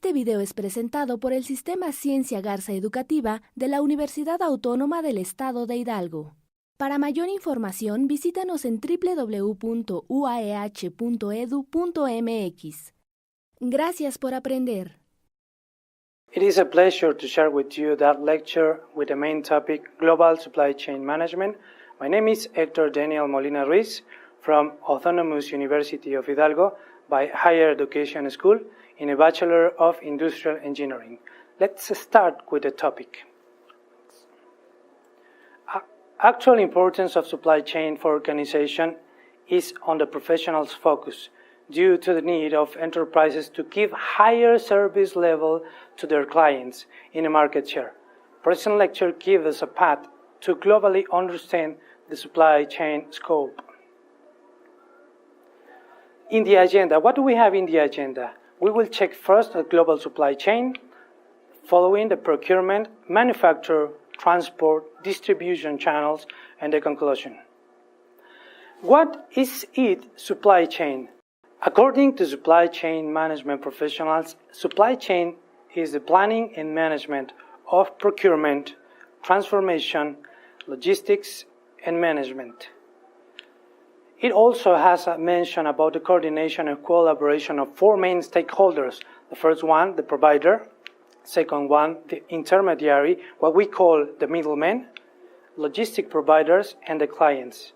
Este video es presentado por el Sistema Ciencia Garza Educativa de la Universidad Autónoma del Estado de Hidalgo. Para mayor información, visítanos en www.uaeh.edu.mx. Gracias por aprender. It is a pleasure to share with you that lecture with the main topic, Global Supply Chain Management. My name is Héctor Daniel Molina Ruiz from Autonomous University of Hidalgo by Higher Education School in a Bachelor of Industrial Engineering. Let's start with the topic. Actual importance of supply chain for organization is on the professional's focus due to the need of enterprises to give higher service level to their clients in a market share. Present lecture gives us a path to globally understand the supply chain scope. In the agenda, what do we have in the agenda? We will check first the global supply chain, following the procurement, manufacture, transport, distribution channels, and the conclusion. What is supply chain? According to supply chain management professionals, supply chain is the planning and management of procurement, transformation, logistics, and management. It also has a mention about the coordination and collaboration of four main stakeholders. The first one, the provider. Second one, the intermediary, what we call the middleman, logistic providers, and the clients.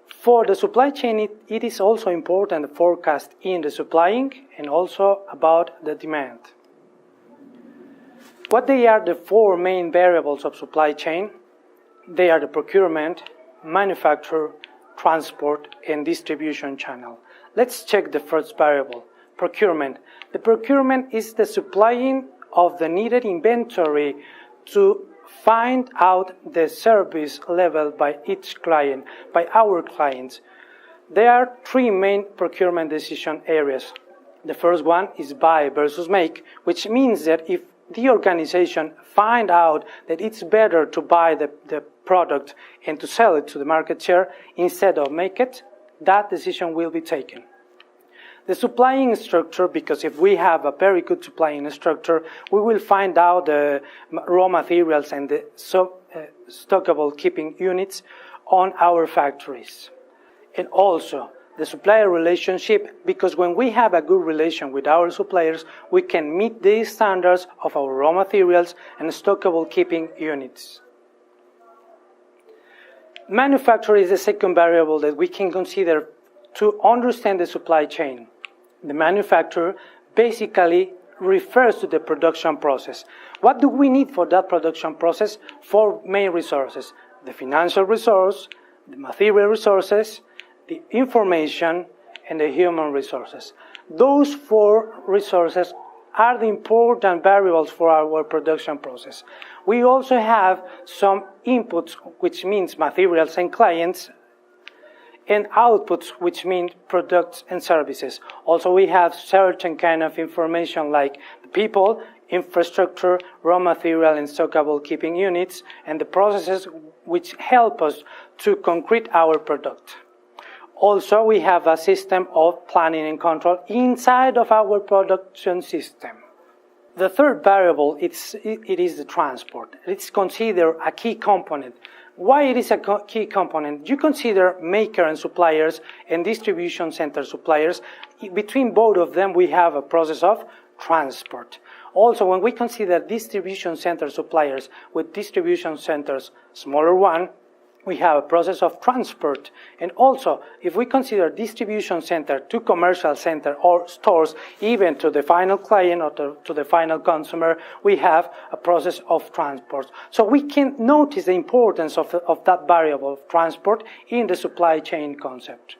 For the supply chain, it is also important to forecast in the supplying and also about the demand. What they are the four main variables of supply chain? They are the procurement, manufacture, transport, and distribution channel. Let's check the first variable, procurement. The procurement is the supplying of the needed inventory to find out the service level by each client, by our clients. There are three main procurement decision areas. The first one is buy versus make, which means that if the organization find out that it's better to buy the product and to sell it to the market share instead of make it, that decision will be taken. The supplying structure, because if we have a very good supplying structure, we will find out the raw materials and the stockable keeping units on our factories. And also, the supplier relationship, because when we have a good relation with our suppliers, we can meet the standards of our raw materials and stockable keeping units. Manufacture is the second variable that we can consider to understand the supply chain. The manufacturer basically refers to the production process. What do we need for that production process? Four main resources: the financial resource, the material resources, the information, and the human resources. Those four resources are the important variables for our production process. We also have some inputs, which means materials and clients, and outputs, which mean products and services. Also, we have certain kind of information like the people, infrastructure, raw material, and stockable keeping units, and the processes which help us to concrete our product. Also, we have a system of planning and control inside of our production system. The third variable, it is the transport. It's considered a key component. Why it is a key component? You consider maker and suppliers and distribution center suppliers. Between both of them, we have a process of transport. Also, when we consider distribution center suppliers with distribution centers, smaller one, we have a process of transport. And also, if we consider distribution center to commercial center or stores, even to the final client or to the final consumer, we have a process of transport. So we can notice the importance of that variable of transport in the supply chain concept.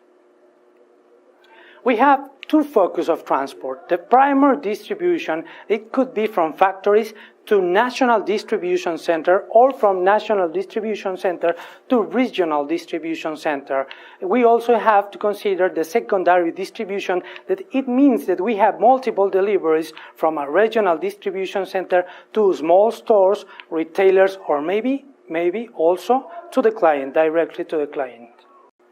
We have two focus of transport. The primary distribution, it could be from factories to national distribution center or from national distribution center to regional distribution center. We also have to consider the secondary distribution, that it means that we have multiple deliveries from a regional distribution center to small stores, retailers, or maybe also to the client, directly to the client.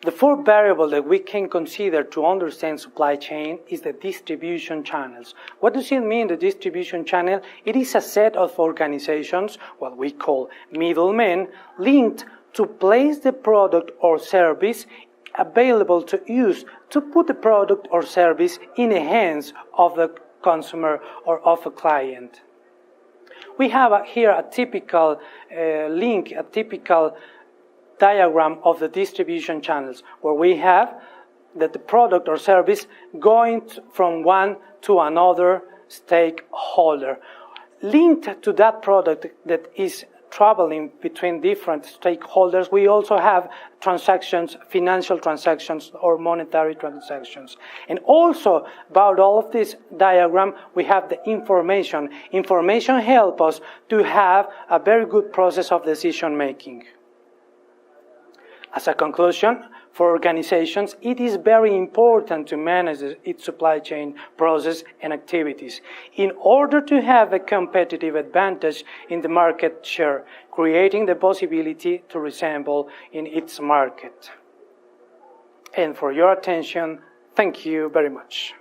The fourth variable that we can consider to understand supply chain is the distribution channels. What does it mean, the distribution channel? It is a set of organizations, what we call middlemen, linked to place the product or service available to use to put the product or service in the hands of the consumer or of a client. We have here a typical link, a typical diagram of the distribution channels, where we have that the product or service going from one to another stakeholder. Linked to that product that is traveling between different stakeholders, we also have transactions, financial transactions or monetary transactions. And also about all of this diagram, we have the information. Information helps us to have a very good process of decision making. As a conclusion, for organizations, it is very important to manage its supply chain process and activities in order to have a competitive advantage in the market share, creating the possibility to resemble in its market. And for your attention, thank you very much.